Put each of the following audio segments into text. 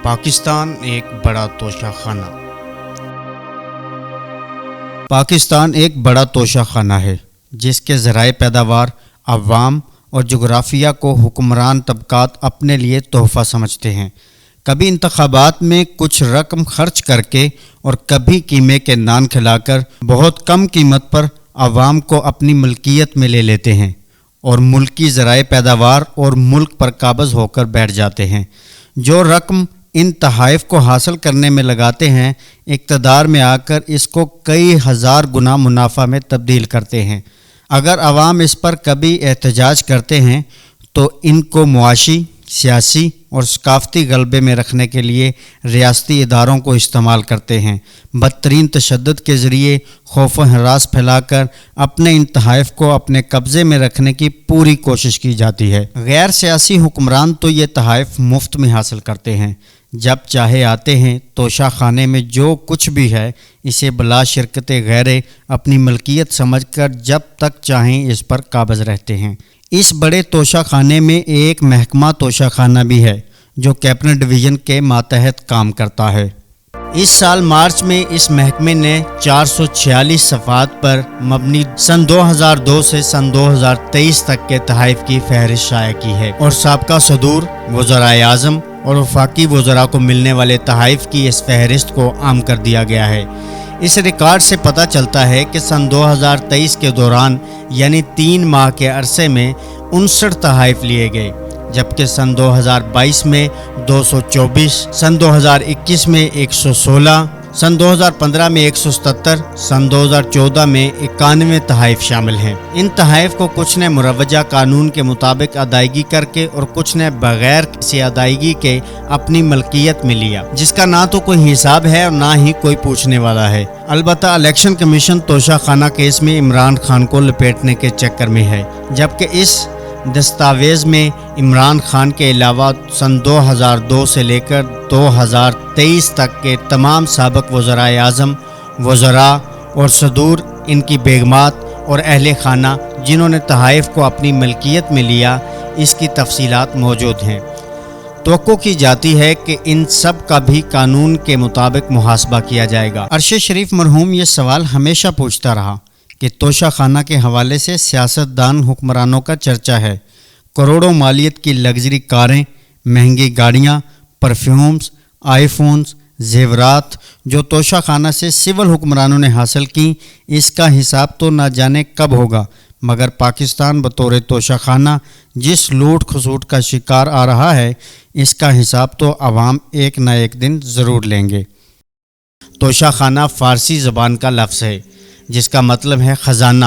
پاکستان ایک بڑا توشہ خانہ۔ پاکستان ایک بڑا توشہ خانہ ہے جس کے ذرائع پیداوار عوام اور جغرافیہ کو حکمران طبقات اپنے لیے تحفہ سمجھتے ہیں۔ کبھی انتخابات میں کچھ رقم خرچ کر کے اور کبھی قیمے کے نان کھلا کر بہت کم قیمت پر عوام کو اپنی ملکیت میں لے لیتے ہیں اور ملکی ذرائع پیداوار اور ملک پر قابض ہو کر بیٹھ جاتے ہیں۔ جو رقم ان تحائف کو حاصل کرنے میں لگاتے ہیں، اقتدار میں آ کر اس کو کئی ہزار گنا منافع میں تبدیل کرتے ہیں۔ اگر عوام اس پر کبھی احتجاج کرتے ہیں تو ان کو معاشی، سیاسی اور ثقافتی غلبے میں رکھنے کے لیے ریاستی اداروں کو استعمال کرتے ہیں۔ بدترین تشدد کے ذریعے خوف و ہراس پھیلا کر اپنے ان تحائف کو اپنے قبضے میں رکھنے کی پوری کوشش کی جاتی ہے۔ غیر سیاسی حکمران تو یہ تحائف مفت میں حاصل کرتے ہیں۔ جب چاہے آتے ہیں، توشہ خانے میں جو کچھ بھی ہے اسے بلا شرکت غیرے اپنی ملکیت سمجھ کر جب تک چاہیں اس پر قابض رہتے ہیں۔ اس بڑے توشہ خانے میں ایک محکمہ توشہ خانہ بھی ہے جو کیبنٹ ڈویژن کے ماتحت کام کرتا ہے۔ اس سال مارچ میں اس محکمے نے 446 صفحات پر مبنی سن 2002 سے سن 2023 تک کے تحائف کی فہرست شائع کی ہے اور سابقہ صدور، وزرائے اعظم اور وفاقی وزراء کو ملنے والے تحائف کی اس فہرست کو عام کر دیا گیا ہے۔ اس ریکارڈ سے پتہ چلتا ہے کہ سن 2023 کے دوران یعنی 3 ماہ کے عرصے میں 59 تحائف لیے گئے، جبکہ سن 2022 میں 224، سن 2021 میں 116، سن 2015 میں 177، سن 2014 میں 91 تحائف شامل ہیں۔ ان تحائف کو کچھ نے مروجہ قانون کے مطابق ادائیگی کر کے اور کچھ نے بغیر کسی ادائیگی کے اپنی ملکیت میں لیا، جس کا نہ تو کوئی حساب ہے اور نہ ہی کوئی پوچھنے والا ہے۔ البتہ الیکشن کمیشن توشہ خانہ کیس میں عمران خان کو لپیٹنے کے چکر میں ہے، جبکہ اس دستاویز میں عمران خان کے علاوہ سن 2002 سے لے کر 2023 تک کے تمام سابق وزرائے اعظم، وزراء اور صدور، ان کی بیگمات اور اہل خانہ جنہوں نے تحائف کو اپنی ملکیت میں لیا، اس کی تفصیلات موجود ہیں۔ توقع کی جاتی ہے کہ ان سب کا بھی قانون کے مطابق محاسبہ کیا جائے گا۔ ارشد شریف مرحوم یہ سوال ہمیشہ پوچھتا رہا کہ توشہ خانہ کے حوالے سے سیاستدان حکمرانوں کا چرچا ہے۔ کروڑوں مالیت کی لگژری کاریں، مہنگی گاڑیاں، پرفیومز، آئی فونز، زیورات جو توشہ خانہ سے سول حکمرانوں نے حاصل کی، اس کا حساب تو نہ جانے کب ہوگا، مگر پاکستان بطور توشہ خانہ جس لوٹ کھسوٹ کا شکار آ رہا ہے، اس کا حساب تو عوام ایک نہ ایک دن ضرور لیں گے۔ توشہ خانہ فارسی زبان کا لفظ ہے جس کا مطلب ہے خزانہ،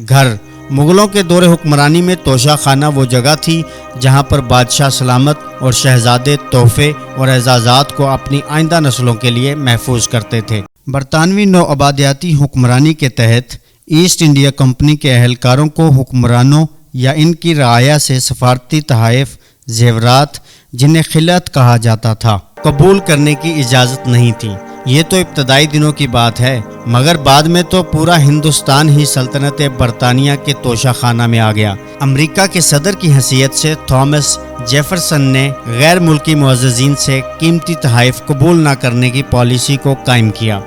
گھر۔ مغلوں کے دور حکمرانی میں توشہ خانہ وہ جگہ تھی جہاں پر بادشاہ سلامت اور شہزادے تحفے اور اعزازات کو اپنی آئندہ نسلوں کے لیے محفوظ کرتے تھے۔ برطانوی نوآبادیاتی حکمرانی کے تحت ایسٹ انڈیا کمپنی کے اہلکاروں کو حکمرانوں یا ان کی رعایا سے سفارتی تحائف، زیورات جنہیں خلعت کہا جاتا تھا، قبول کرنے کی اجازت نہیں تھی۔ یہ تو ابتدائی دنوں کی بات ہے، مگر بعد میں تو پورا ہندوستان ہی سلطنت برطانیہ کے توشہ خانہ میں آ گیا۔ امریکہ کے صدر کی حیثیت سے تھامس جیفرسن نے غیر ملکی معززین سے قیمتی تحائف قبول نہ کرنے کی پالیسی کو قائم کیا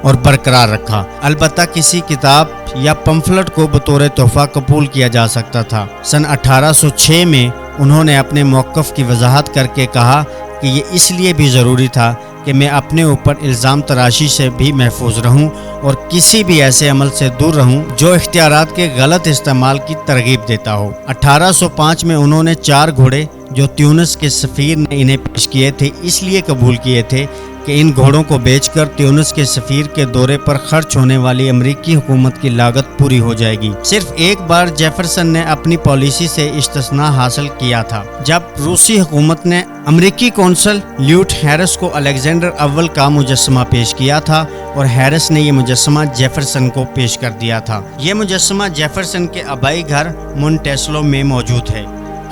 اور برقرار رکھا۔ البتہ کسی کتاب یا پمفلٹ کو بطور تحفہ قبول کیا جا سکتا تھا۔ سن 1806 میں انہوں نے اپنے موقف کی وضاحت کر کے کہا کہ یہ اس لیے بھی ضروری تھا کہ میں اپنے اوپر الزام تراشی سے بھی محفوظ رہوں اور کسی بھی ایسے عمل سے دور رہوں جو اختیارات کے غلط استعمال کی ترغیب دیتا ہو۔ 1805 میں انہوں نے 4 گھوڑے جو تیونس کے سفیر نے انہیں پیش کیے تھے اس لیے قبول کیے تھے کہ ان گھوڑوں کو بیچ کر تیونس کے سفیر کے دورے پر خرچ ہونے والی امریکی حکومت کی لاگت پوری ہو جائے گی۔ صرف ایک بار جیفرسن نے اپنی پالیسی سے استثناء حاصل کیا تھا، جب روسی حکومت نے امریکی قونصل لیوٹ ہیرس کو الیگزینڈر اول کا مجسمہ پیش کیا تھا اور ہیرس نے یہ مجسمہ جیفرسن کو پیش کر دیا تھا۔ یہ مجسمہ جیفرسن کے آبائی گھر مونٹیسلو میں موجود ہے۔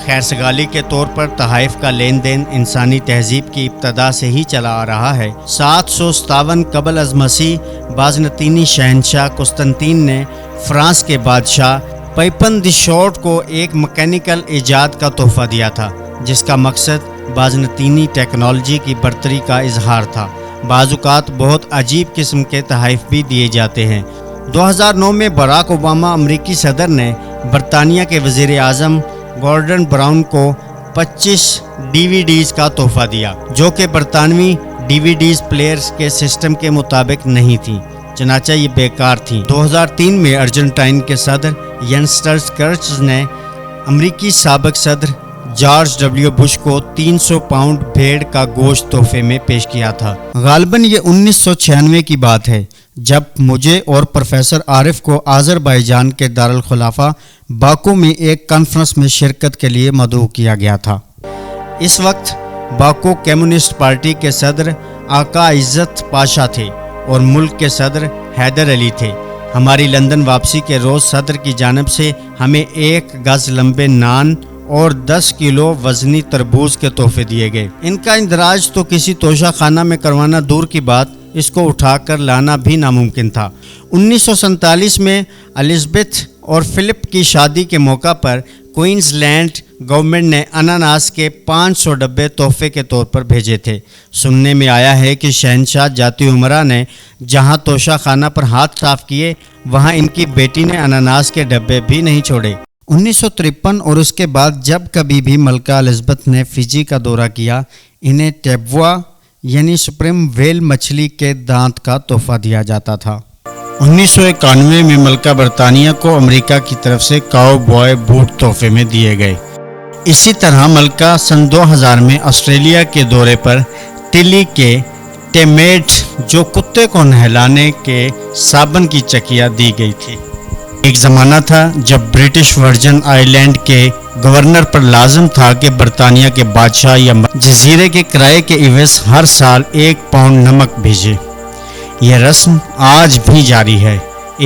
خیر سگالی کے طور پر تحائف کا لین دین انسانی تہذیب کی ابتدا سے ہی چلا آ رہا ہے۔ 757 قبل از مسیح بازنطینی شہنشاہ قسطنطین نے فرانس کے بادشاہ پیپن دی شارٹ کو ایک مکینیکل ایجاد کا تحفہ دیا تھا، جس کا مقصد بازنطینی ٹیکنالوجی کی برتری کا اظہار تھا۔ بعض اوقات بہت عجیب قسم کے تحائف بھی دیے جاتے ہیں۔ 2009 میں باراک اوباما امریکی صدر نے برطانیہ کے وزیر اعظم گورڈن براؤن کو 25 DVDs کا تحفہ دیا، جو کہ برطانوی DVDs پلیئرز کے سسٹم کے مطابق نہیں تھیں، چنانچہ یہ بیکار تھیں۔ 2003 میں ارجنٹائن کے صدر ینسٹر کرچز نے امریکی سابق صدر جارج W. بش کو 300 پاؤنڈ بھیڑ کا گوشت تحفے میں پیش کیا تھا۔ غالباً یہ 1996 کی بات ہے جب مجھے اور پروفیسر عارف کو آذربائیجان کے دارالخلافہ باکو میں ایک کانفرنس میں شرکت کے لیے مدعو کیا گیا تھا۔ اس وقت باکو کمیونسٹ پارٹی کے صدر آقا عزت پاشا تھے اور ملک کے صدر حیدر علی تھے۔ ہماری لندن واپسی کے روز صدر کی جانب سے ہمیں 1 گز لمبے نان اور 10 کلو وزنی تربوز کے تحفے دیے گئے۔ ان کا اندراج تو کسی توشہ خانہ میں کروانا دور کی بات، اس کو اٹھا کر لانا بھی ناممکن تھا۔ 1947 میں الزبتھ اور فلپ کی شادی کے موقع پر کوئنز لینڈ گورنمنٹ نے اناناس کے 500 ڈبے تحفے کے طور پر بھیجے تھے۔ سننے میں آیا ہے کہ شہنشاہ جاتی عمرہ نے جہاں توشہ خانہ پر ہاتھ صاف کیے، وہاں ان کی بیٹی نے اناناس کے ڈبے بھی نہیں چھوڑے۔ 1953 اور اس کے بعد جب کبھی بھی ملکہ الزبتھ نے فجی کا دورہ کیا، انہیں ٹیبوا یعنی سپریم ویل مچھلی کے دانت کا تحفہ دیا جاتا تھا۔ 1991 میں ملکہ برطانیہ کو امریکہ کی طرف سے کاؤ بوائے بوٹ تحفے میں دیے گئے۔ اسی طرح ملکہ سن 2000 میں آسٹریلیا کے دورے پر ٹلی کے ٹیمیٹ جو کتے کو نہلانے کے صابن کی چکیا دی گئی تھی۔ ایک زمانہ تھا جب برٹش ورجن آئی لینڈ کے گورنر پر لازم تھا کہ برطانیہ کے بادشاہ یا جزیرے کے کرائے کے عوض ہر سال 1 پاؤنڈ نمک بھیجے۔ یہ رسم آج بھی جاری ہے۔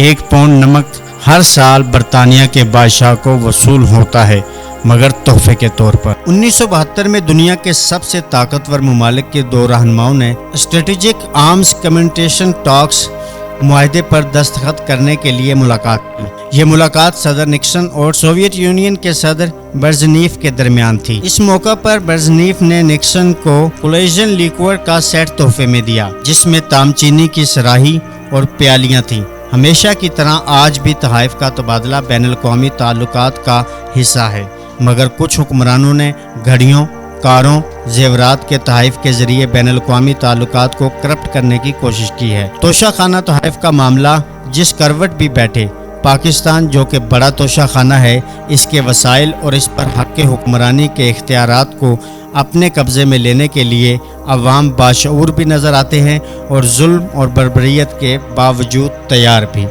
1 پاؤنڈ نمک ہر سال برطانیہ کے بادشاہ کو وصول ہوتا ہے، مگر تحفے کے طور پر۔ 1972 میں دنیا کے سب سے طاقتور ممالک کے 2 رہنماؤں نے اسٹریٹجک آرمز کمیونیکیشن ٹاکس معاہدے پر دستخط کرنے کے لیے ملاقات کی۔ یہ ملاقات صدر نکسن اور سوویت یونین کے صدر برژنیف کے درمیان تھی۔ اس موقع پر برژنیف نے نکسن کو کولیجن لیکور کا سیٹ تحفے میں دیا، جس میں تام چینی کی صراحی اور پیالیاں تھیں۔ ہمیشہ کی طرح آج بھی تحائف کا تبادلہ بین الاقوامی تعلقات کا حصہ ہے، مگر کچھ حکمرانوں نے گھڑیوں، کاروں، زیورات کے تحائف کے ذریعے بین الاقوامی تعلقات کو کرپٹ کرنے کی کوشش کی ہے۔ توشہ خانہ تحائف کا معاملہ جس کروٹ بھی بیٹھے، پاکستان جو کہ بڑا توشہ خانہ ہے، اس کے وسائل اور اس پر حق حکمرانی کے اختیارات کو اپنے قبضے میں لینے کے لیے عوام باشعور بھی نظر آتے ہیں اور ظلم اور بربریت کے باوجود تیار بھی۔